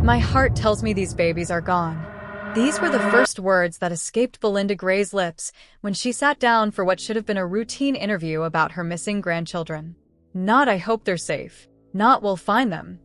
My heart tells me these babies are gone. These were the first words that escaped Belinda Gray's lips when she sat down for what should have been a routine interview about her missing grandchildren. Not "I hope they're safe," not "we'll find them,"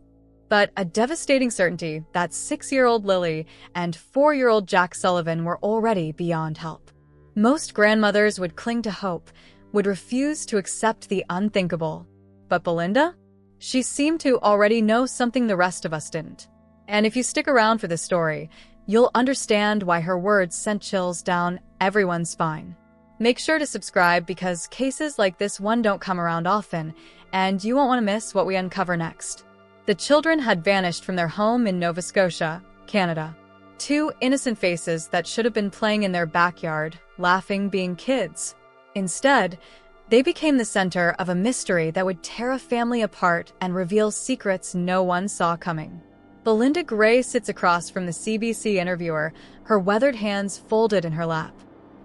but a devastating certainty that 6-year-old Lily and 4-year-old Jack Sullivan were already beyond help. Most grandmothers would cling to hope, would refuse to accept the unthinkable. But Belinda? She seemed to already know something the rest of us didn't. And if you stick around for this story, you'll understand why her words sent chills down everyone's spine. Make sure to subscribe because cases like this one don't come around often, and you won't want to miss what we uncover next. The children had vanished from their home in Nova Scotia, Canada. 2 innocent faces that should have been playing in their backyard, laughing, being kids. Instead, they became the center of a mystery that would tear a family apart and reveal secrets no one saw coming. Belinda Gray sits across from the CBC interviewer, her weathered hands folded in her lap.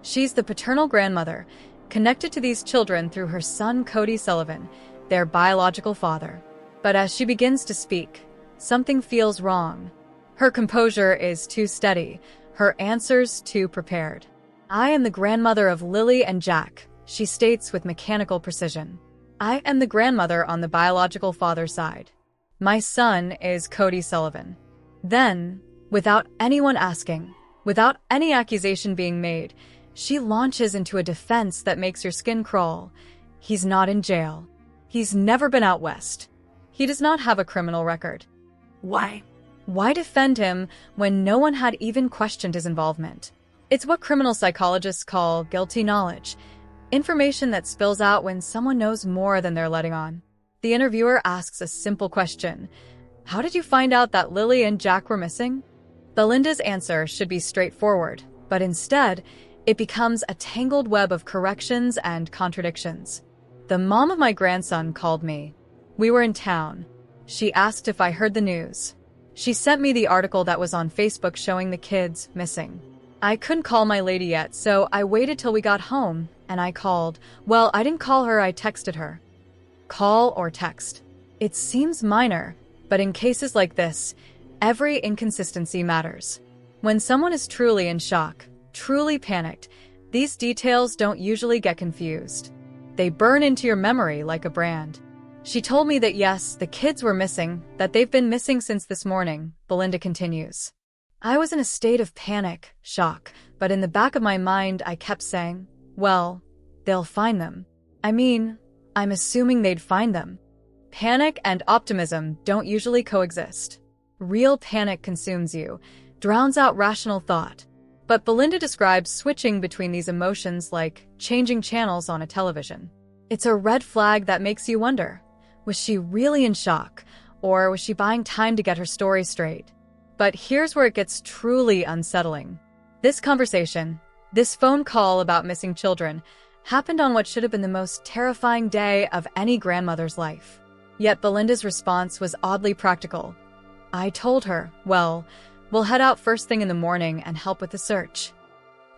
She's the paternal grandmother, connected to these children through her son Cody Sullivan, their biological father. But as she begins to speak, something feels wrong. Her composure is too steady, her answers too prepared. "I am the grandmother of Lilly and Jack," she states with mechanical precision. "I am the grandmother on the biological father's side. My son is Cody Sullivan." Then, without anyone asking, without any accusation being made, she launches into a defense that makes your skin crawl. He's not in jail. He's never been out west. He does not have a criminal record. Why? Why defend him when no one had even questioned his involvement? It's what criminal psychologists call guilty knowledge, information that spills out when someone knows more than they're letting on. The interviewer asks a simple question. "How did you find out that Lily and Jack were missing?" Belinda's answer should be straightforward, but instead, it becomes a tangled web of corrections and contradictions. "The mom of my grandson called me. We were in town. She asked if I heard the news. She sent me the article that was on Facebook showing the kids missing. I couldn't call my lady yet, so I waited till we got home, and I called. Well, I didn't call her, I texted her." Call or text. It seems minor, but in cases like this, every inconsistency matters. When someone is truly in shock, truly panicked, these details don't usually get confused. They burn into your memory like a brand. "She told me that yes, the kids were missing, that they've been missing since this morning," Belinda continues. "I was in a state of panic, shock, but in the back of my mind I kept saying, well, they'll find them. I mean, I'm assuming they'd find them." Panic and optimism don't usually coexist. Real panic consumes you, drowns out rational thought. But Belinda describes switching between these emotions like changing channels on a television. It's a red flag that makes you wonder, was she really in shock, or was she buying time to get her story straight? But here's where it gets truly unsettling. This conversation, this phone call about missing children, happened on what should have been the most terrifying day of any grandmother's life. Yet Belinda's response was oddly practical. "I told her, well, we'll head out first thing in the morning and help with the search."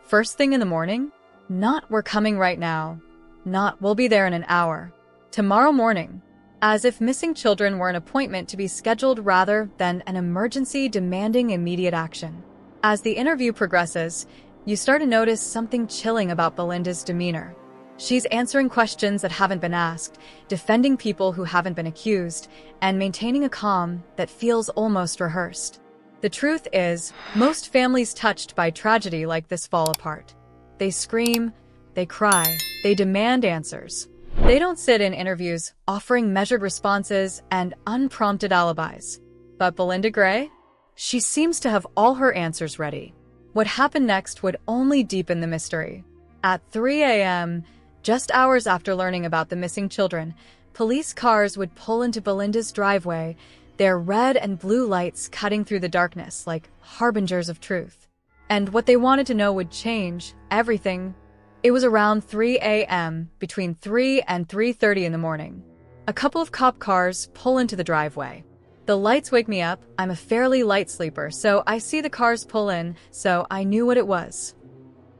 First thing in the morning? Not "we're coming right now." Not "we'll be there in an hour." Tomorrow morning. As if missing children were an appointment to be scheduled rather than an emergency demanding immediate action. As the interview progresses, you start to notice something chilling about Belinda's demeanor. She's answering questions that haven't been asked, defending people who haven't been accused, and maintaining a calm that feels almost rehearsed. The truth is, most families touched by tragedy like this fall apart. They scream, they cry, they demand answers. They don't sit in interviews offering measured responses and unprompted alibis. But Belinda Gray? She seems to have all her answers ready. What happened next would only deepen the mystery. At 3 a.m., just hours after learning about the missing children, police cars would pull into Belinda's driveway, their red and blue lights cutting through the darkness like harbingers of truth. And what they wanted to know would change everything. It was around 3 a.m., between 3 and 3:30 in the morning. A couple of cop cars pull into the driveway. The lights wake me up. I'm a fairly light sleeper, so I see the cars pull in, so I knew what it was.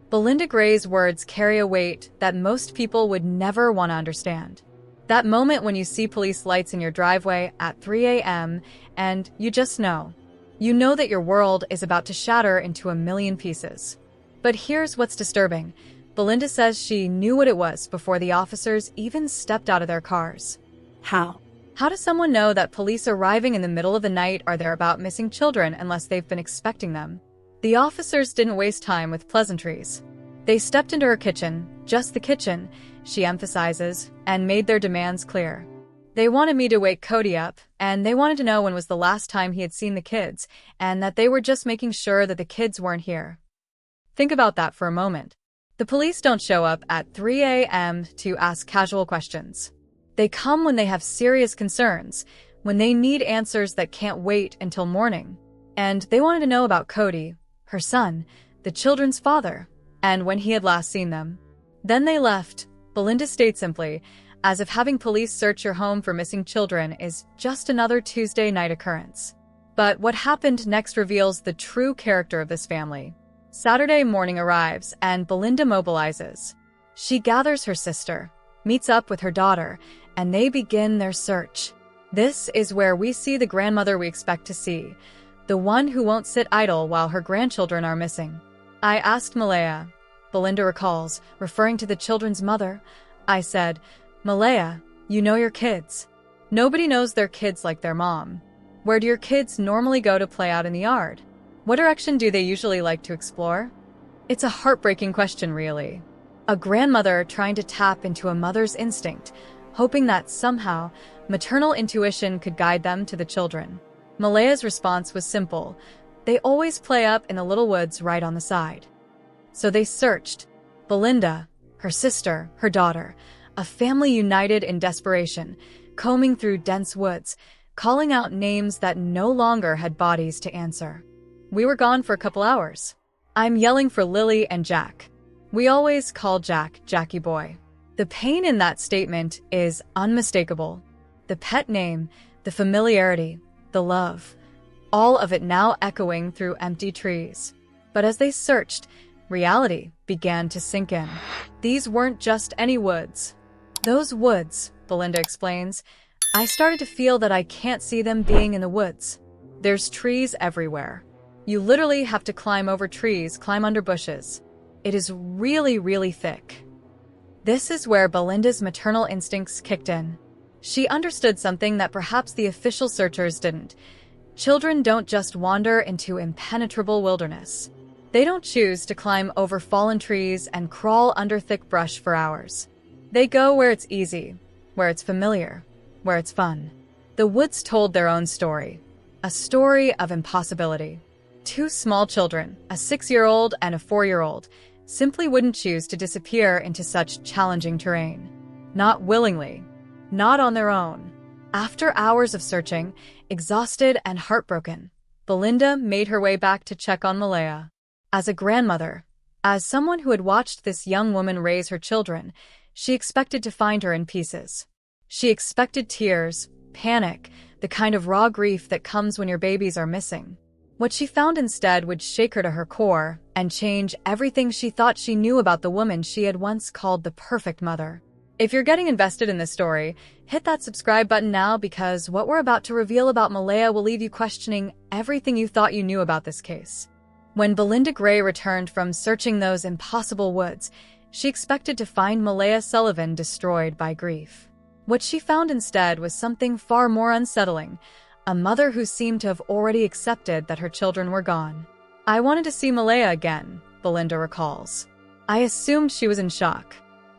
Belinda Gray's words carry a weight that most people would never want to understand. That moment when you see police lights in your driveway at 3 a.m. and you just know. You know that your world is about to shatter into a million pieces. But here's what's disturbing. Belinda says she knew what it was before the officers even stepped out of their cars. How? How does someone know that police arriving in the middle of the night are there about missing children unless they've been expecting them? The officers didn't waste time with pleasantries. They stepped into her kitchen, just the kitchen, she emphasizes, and made their demands clear. They wanted me to wake Cody up, and they wanted to know when was the last time he had seen the kids, and that they were just making sure that the kids weren't here. Think about that for a moment. The police don't show up at 3 a.m. to ask casual questions. They come when they have serious concerns, when they need answers that can't wait until morning. And they wanted to know about Cody, her son, the children's father, and when he had last seen them. Then they left, Belinda stated simply, as if having police search your home for missing children is just another Tuesday night occurrence. But what happened next reveals the true character of this family. Saturday morning arrives, and Belinda mobilizes. She gathers her sister, meets up with her daughter, and they begin their search. This is where we see the grandmother we expect to see, the one who won't sit idle while her grandchildren are missing. I asked Malaya, Belinda recalls, referring to the children's mother. I said, Malaya, you know your kids. Nobody knows their kids like their mom. Where do your kids normally go to play out in the yard? What direction do they usually like to explore? It's a heartbreaking question, really. A grandmother trying to tap into a mother's instinct, hoping that somehow maternal intuition could guide them to the children. Malaya's response was simple. They always play up in the little woods right on the side. So they searched. Belinda, her sister, her daughter, a family united in desperation, combing through dense woods, calling out names that no longer had bodies to answer. We were gone for a couple hours. I'm yelling for Lilly and Jack. We always call Jack Jackie Boy. The pain in that statement is unmistakable. The pet name, the familiarity, the love, all of it now echoing through empty trees. But as they searched, reality began to sink in. These weren't just any woods. Those woods, Belinda explains, I started to feel that I can't see them being in the woods. There's trees everywhere. You literally have to climb over trees, climb under bushes. It is really, really thick. This is where Belinda's maternal instincts kicked in. She understood something that perhaps the official searchers didn't. Children don't just wander into impenetrable wilderness. They don't choose to climb over fallen trees and crawl under thick brush for hours. They go where it's easy, where it's familiar, where it's fun. The woods told their own story, a story of impossibility. Two small children, a 6-year-old and a 4-year-old, simply wouldn't choose to disappear into such challenging terrain. Not willingly. Not on their own. After hours of searching, exhausted and heartbroken, Belinda made her way back to check on Malaya. As a grandmother, as someone who had watched this young woman raise her children, she expected to find her in pieces. She expected tears, panic, the kind of raw grief that comes when your babies are missing. What she found instead would shake her to her core and change everything she thought she knew about the woman she had once called the perfect mother. If you're getting invested in this story, hit that subscribe button now because what we're about to reveal about Malaya will leave you questioning everything you thought you knew about this case. When Belinda Gray returned from searching those impossible woods, she expected to find Missing Sullivan destroyed by grief. What she found instead was something far more unsettling, a mother who seemed to have already accepted that her children were gone. I wanted to see Malaya again, Belinda recalls. I assumed she was in shock.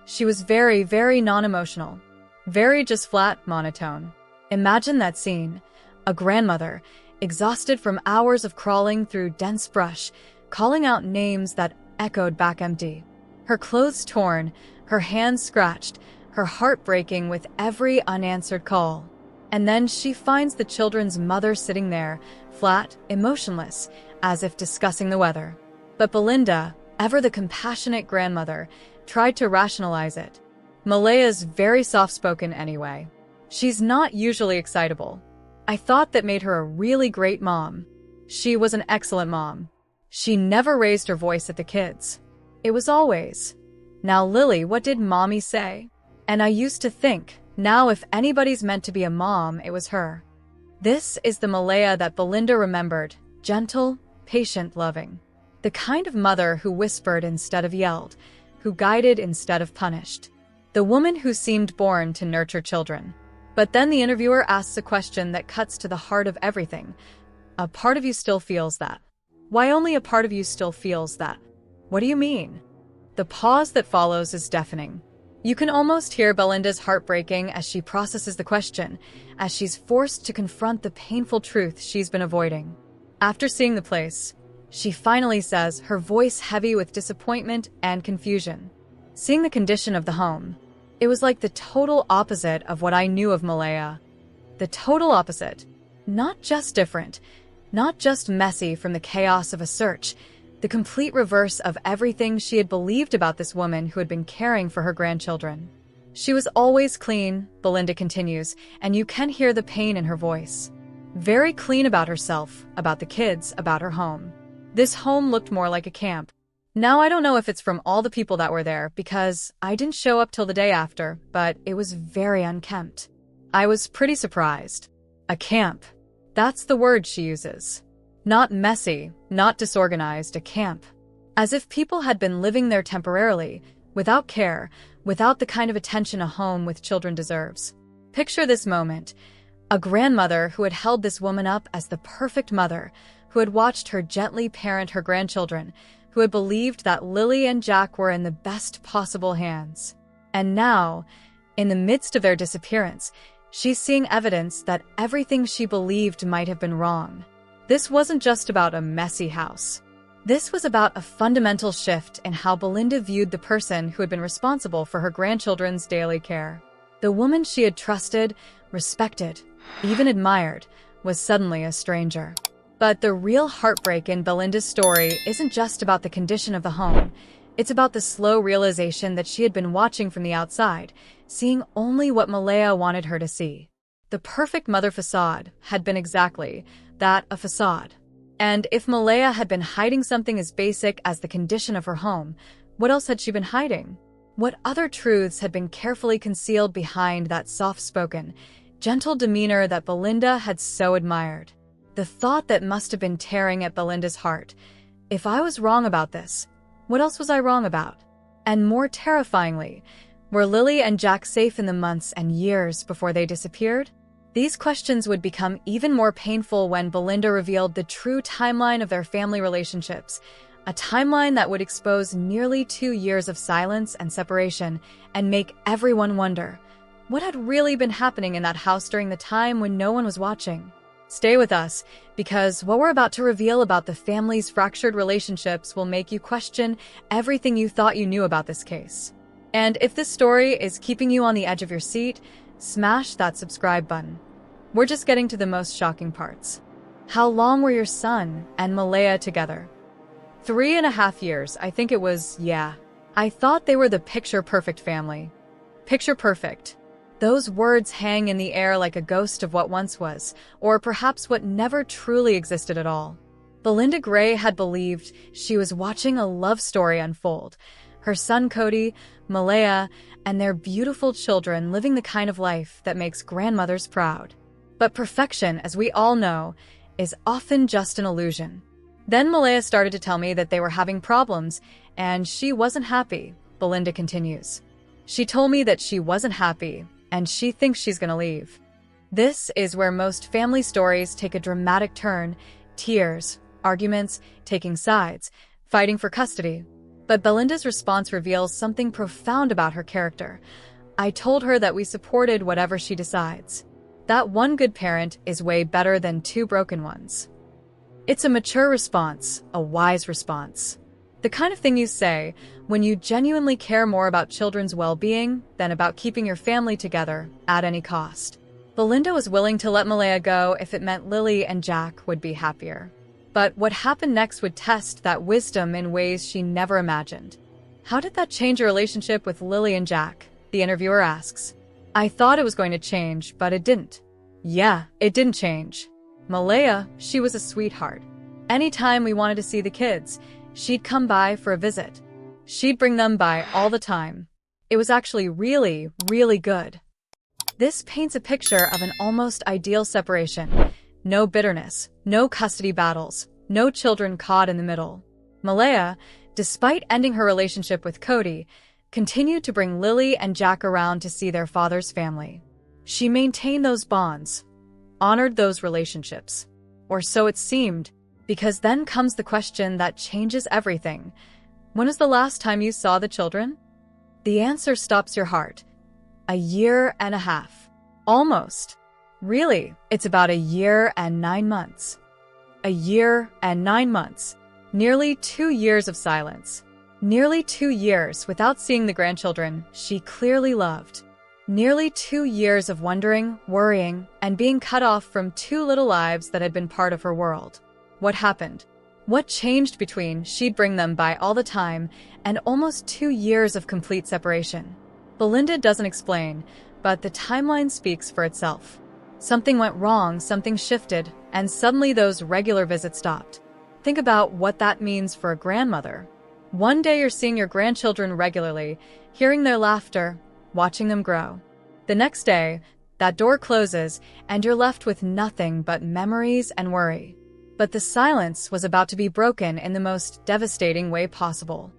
She was very, very non-emotional. Very just flat, monotone. Imagine that scene. A grandmother, exhausted from hours of crawling through dense brush, calling out names that echoed back empty. Her clothes torn, her hands scratched, her heart breaking with every unanswered call. And then she finds the children's mother sitting there, flat, emotionless, as if discussing the weather. But Belinda, ever the compassionate grandmother, tried to rationalize it. Malaya's very soft-spoken anyway. She's not usually excitable. I thought that made her a really great mom. She was an excellent mom. She never raised her voice at the kids. It was always, "Now Lily, what did mommy say?" And I used to think, now if anybody's meant to be a mom, it was her. This is the Malaya that Belinda remembered, Gentle, patient, loving. The kind of mother who whispered instead of yelled, who guided instead of punished. The woman who seemed born to nurture children. But then the interviewer asks a question that cuts to the heart of everything. A part of you still feels that. Why only a part of you still feels that? What do you mean? The pause that follows is deafening. You can almost hear Belinda's heart breaking as she processes the question, as she's forced to confront the painful truth she's been avoiding. After seeing the place, she finally says, her voice heavy with disappointment and confusion. Seeing the condition of the home, it was like the total opposite of what I knew of Malaya. The total opposite. Not just different, not just messy from the chaos of a search, the complete reverse of everything she had believed about this woman who had been caring for her grandchildren. She was always clean, Belinda continues, and you can hear the pain in her voice. Very clean about herself, about the kids, about her home. This home looked more like a camp. Now I don't know if it's from all the people that were there, because I didn't show up till the day after, but it was very unkempt. I was pretty surprised. A camp. That's the word she uses. Not messy, not disorganized, a camp. As if people had been living there temporarily, without care, without the kind of attention a home with children deserves. Picture this moment. A grandmother who had held this woman up as the perfect mother, who had watched her gently parent her grandchildren, who had believed that Lilly and Jack were in the best possible hands. And now, in the midst of their disappearance, she's seeing evidence that everything she believed might have been wrong. This wasn't just about a messy house. This was about a fundamental shift in how Belinda viewed the person who had been responsible for her grandchildren's daily care. The woman she had trusted, respected, even admired, was suddenly a stranger. But the real heartbreak in Belinda's story isn't just about the condition of the home. It's about the slow realization that she had been watching from the outside, seeing only what Malaya wanted her to see. The perfect mother facade had been exactly that, a facade. And if Malaya had been hiding something as basic as the condition of her home, what else had she been hiding? What other truths had been carefully concealed behind that soft-spoken, gentle demeanor that Belinda had so admired? The thought that must have been tearing at Belinda's heart. If I was wrong about this, what else was I wrong about? And more terrifyingly, were Lilly and Jack safe in the months and years before they disappeared? These questions would become even more painful when Belinda revealed the true timeline of their family relationships, a timeline that would expose nearly 2 years of silence and separation and make everyone wonder what had really been happening in that house during the time when no one was watching. Stay with us, because what we're about to reveal about the family's fractured relationships will make you question everything you thought you knew about this case. And if this story is keeping you on the edge of your seat, smash that subscribe button. We're just getting to the most shocking parts. How long were your son and Malaya together? 3.5 years, I think it was, yeah. I thought they were the picture-perfect family. Picture perfect. Those words hang in the air like a ghost of what once was, or perhaps what never truly existed at all. Belinda Gray had believed she was watching a love story unfold. Her son Cody, Malaya, and their beautiful children living the kind of life that makes grandmothers proud. But perfection, as we all know, is often just an illusion. Then Malaya started to tell me that they were having problems, and she wasn't happy, Belinda continues. She told me that she wasn't happy, and she thinks she's gonna leave. This is where most family stories take a dramatic turn: tears, arguments, taking sides, fighting for custody. But Belinda's response reveals something profound about her character. I told her that we supported whatever she decides. That one good parent is way better than 2 broken ones. It's a mature response, a wise response. The kind of thing you say when you genuinely care more about children's well-being than about keeping your family together at any cost. Belinda was willing to let Malaya go if it meant Lilly and Jack would be happier. But what happened next would test that wisdom in ways she never imagined. How did that change your relationship with Lilly and Jack? The interviewer asks. I thought it was going to change, but it didn't. Yeah, it didn't change. Malaya, she was a sweetheart. Anytime we wanted to see the kids, she'd come by for a visit. She'd bring them by all the time. It was actually really, really good. This paints a picture of an almost ideal separation. No bitterness, no custody battles, No children caught in the middle. Malaya, despite ending her relationship with Cody, continued to bring Lilly and Jack around to see their father's family. She maintained those bonds, honored those relationships. Or so it seemed, because then comes the question that changes everything. When was the last time you saw the children? The answer stops your heart. 1.5 years. Almost. Really, it's about 1 year and 9 months. 1 year and 9 months. Nearly 2 years of silence. Nearly 2 years without seeing the grandchildren she clearly loved. Nearly 2 years of wondering, worrying, and being cut off from 2 little lives that had been part of her world. What happened? What changed between she'd bring them by all the time and almost 2 years of complete separation? Belinda doesn't explain, but the timeline speaks for itself. Something went wrong, something shifted, and suddenly those regular visits stopped. Think about what that means for a grandmother. One day you're seeing your grandchildren regularly, hearing their laughter, watching them grow. The next day, that door closes, and you're left with nothing but memories and worry. But the silence was about to be broken in the most devastating way possible.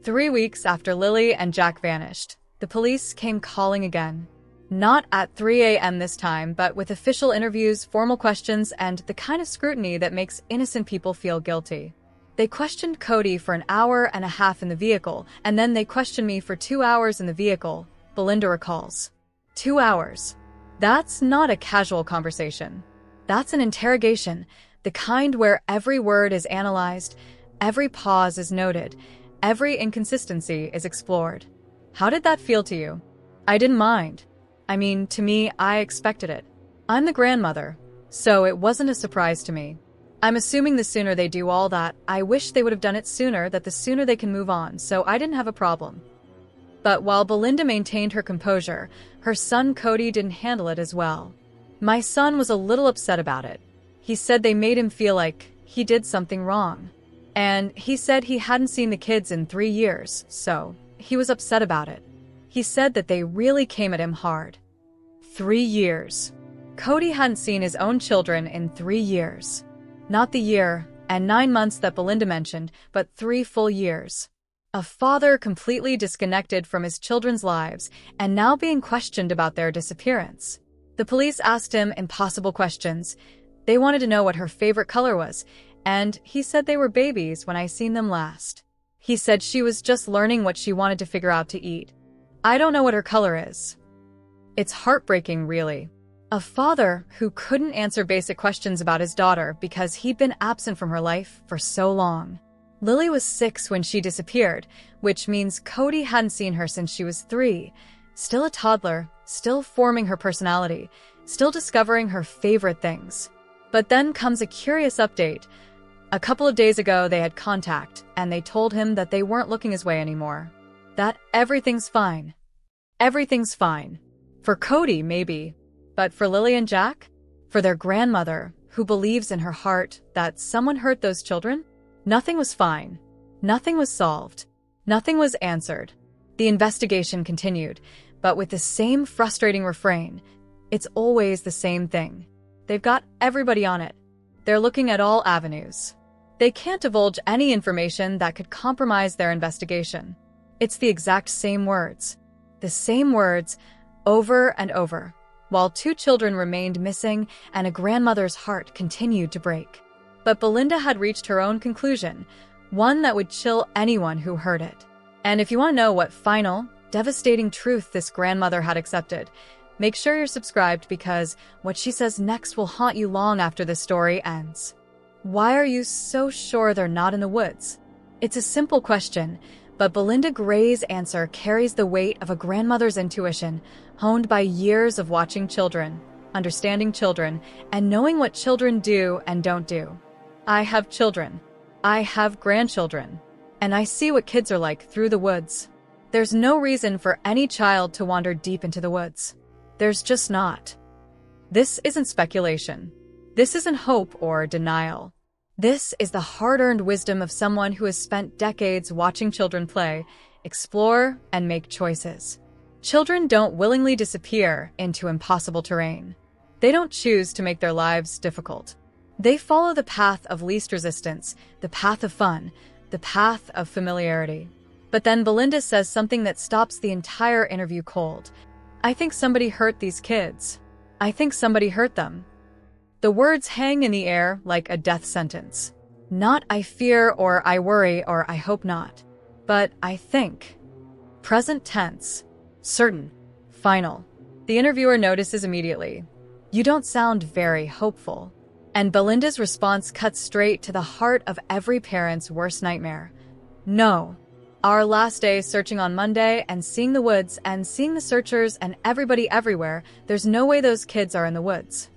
3 weeks after Lilly and Jack vanished, the police came calling again. Not at 3 a.m. this time, but with official interviews, formal questions, and the kind of scrutiny that makes innocent people feel guilty. They questioned Cody for 1.5 hours in the vehicle, and then they questioned me for 2 hours in the vehicle, Belinda recalls. 2 hours. That's not a casual conversation. That's an interrogation, the kind where every word is analyzed, every pause is noted, every inconsistency is explored. How did that feel to you? I didn't mind. I mean, to me, I expected it. I'm the grandmother, so it wasn't a surprise to me. I'm assuming the sooner they do all that, I wish they would have done it sooner, that the sooner they can move on, so I didn't have a problem. But while Belinda maintained her composure, her son Cody didn't handle it as well. My son was a little upset about it. He said they made him feel like he did something wrong. And he said he hadn't seen the kids in 3 years, so he was upset about it. He said that they really came at him hard. 3 years. Cody hadn't seen his own children in 3 years. Not the 1 year and 9 months that Belinda mentioned, but 3 full years. A father completely disconnected from his children's lives and now being questioned about their disappearance. The police asked him impossible questions. They wanted to know what her favorite color was, and he said they were babies when I seen them last. He said she was just learning what she wanted to figure out to eat. I don't know what her color is. It's heartbreaking, really. A father who couldn't answer basic questions about his daughter because he'd been absent from her life for so long. Lilly was 6 when she disappeared, which means Cody hadn't seen her since she was 3. Still a toddler, still forming her personality, still discovering her favorite things. But then comes a curious update. A couple of days ago, they had contact, and they told him that they weren't looking his way anymore. That everything's fine. Everything's fine. For Cody, maybe. But for Lilly and Jack? For their grandmother, who believes in her heart that someone hurt those children? Nothing was fine. Nothing was solved. Nothing was answered. The investigation continued, but with the same frustrating refrain. It's always the same thing. They've got everybody on it. They're looking at all avenues. They can't divulge any information that could compromise their investigation. It's the exact same words. The same words, over and over, while 2 children remained missing and a grandmother's heart continued to break. But Belinda had reached her own conclusion, one that would chill anyone who heard it. And if you want to know what final, devastating truth this grandmother had accepted, make sure you're subscribed because what she says next will haunt you long after the story ends. Why are you so sure they're not in the woods? It's a simple question, but Belinda Gray's answer carries the weight of a grandmother's intuition, honed by years of watching children, understanding children, and knowing what children do and don't do. I have children. I have grandchildren. And I see what kids are like through the woods. There's no reason for any child to wander deep into the woods. There's just not. This isn't speculation. This isn't hope or denial. This is the hard-earned wisdom of someone who has spent decades watching children play, explore, and make choices. Children don't willingly disappear into impossible terrain. They don't choose to make their lives difficult. They follow the path of least resistance, the path of fun, the path of familiarity. But then Belinda says something that stops the entire interview cold. "I think somebody hurt these kids. I think somebody hurt them." The words hang in the air like a death sentence. Not "I fear" or "I worry" or "I hope not," but "I think." Present tense. Certain. Final. The interviewer notices immediately. "You don't sound very hopeful." And Belinda's response cuts straight to the heart of every parent's worst nightmare. "No. Our last day searching on Monday and seeing the woods and seeing the searchers and everybody everywhere, there's no way those kids are in the woods."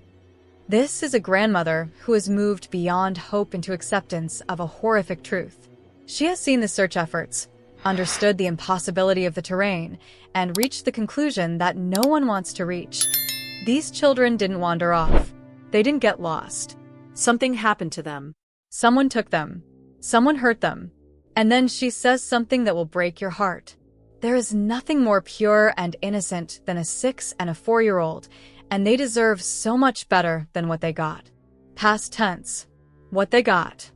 This is a grandmother who has moved beyond hope into acceptance of a horrific truth. She has seen the search efforts, understood the impossibility of the terrain, and reached the conclusion that no one wants to reach. These children didn't wander off. They didn't get lost. Something happened to them. Someone took them. Someone hurt them. And then she says something that will break your heart. There is nothing more pure and innocent than a 6- and a 4-year-old, and they deserve so much better than what they got. Past tense. What they got.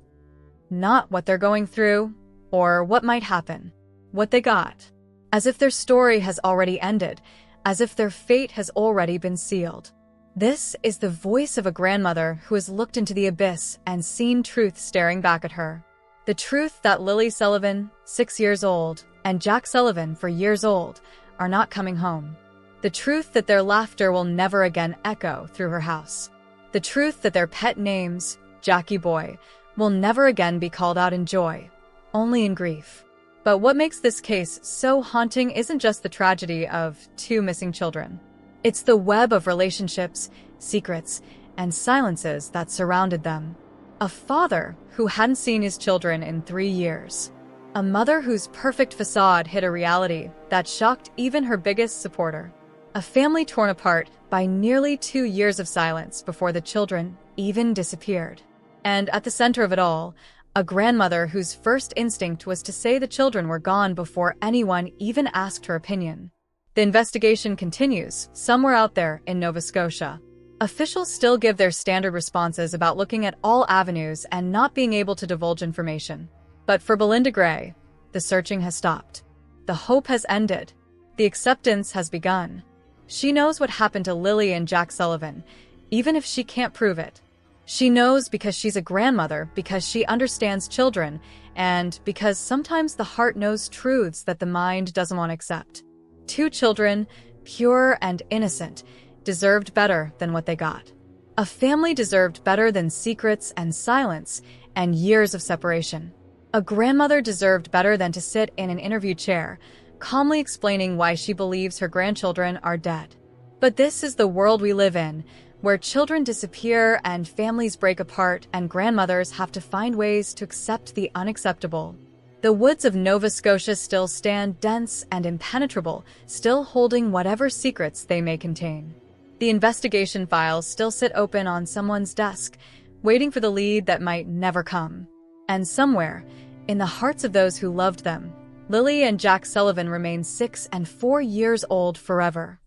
Not what they're going through, or what might happen. What they got. As if their story has already ended, as if their fate has already been sealed. This is the voice of a grandmother who has looked into the abyss and seen truth staring back at her. The truth that Lily Sullivan, 6 years old, and Jack Sullivan, 4 years old, are not coming home. The truth that their laughter will never again echo through her house. The truth that their pet names, Jackie Boy, will never again be called out in joy, only in grief. But what makes this case so haunting isn't just the tragedy of 2 missing children. It's the web of relationships, secrets, and silences that surrounded them. A father who hadn't seen his children in 3 years. A mother whose perfect facade hid a reality that shocked even her biggest supporter. A family torn apart by nearly 2 years of silence before the children even disappeared. And at the center of it all, a grandmother whose first instinct was to say the children were gone before anyone even asked her opinion. The investigation continues, somewhere out there in Nova Scotia. Officials still give their standard responses about looking at all avenues and not being able to divulge information. But for Belinda Gray, the searching has stopped. The hope has ended. The acceptance has begun. She knows what happened to Lily and Jack Sullivan, even if she can't prove it. She knows because she's a grandmother, because she understands children, and because sometimes the heart knows truths that the mind doesn't want to accept. 2 children, pure and innocent, deserved better than what they got. A family deserved better than secrets and silence and years of separation. A grandmother deserved better than to sit in an interview chair, calmly explaining why she believes her grandchildren are dead. But this is the world we live in, where children disappear and families break apart and grandmothers have to find ways to accept the unacceptable. The woods of Nova Scotia still stand dense and impenetrable, still holding whatever secrets they may contain. The investigation files still sit open on someone's desk, waiting for the lead that might never come. And somewhere, in the hearts of those who loved them, Lily and Jack Sullivan remain 6 and 4 years old forever.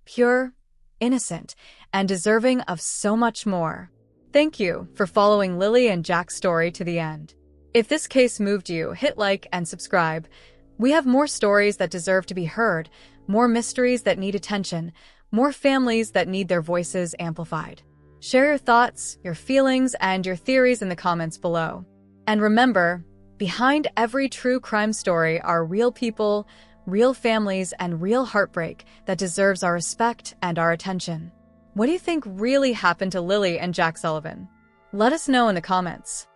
Pure, innocent, and deserving of so much more. Thank you for following Lily and Jack's story to the end. If this case moved you, hit like and subscribe. We have more stories that deserve to be heard, more mysteries that need attention, more families that need their voices amplified. Share your thoughts, your feelings, and your theories in the comments below. And remember, behind every true crime story are real people, real families, and real heartbreak that deserves our respect and our attention. What do you think really happened to Lily and Jack Sullivan? Let us know in the comments.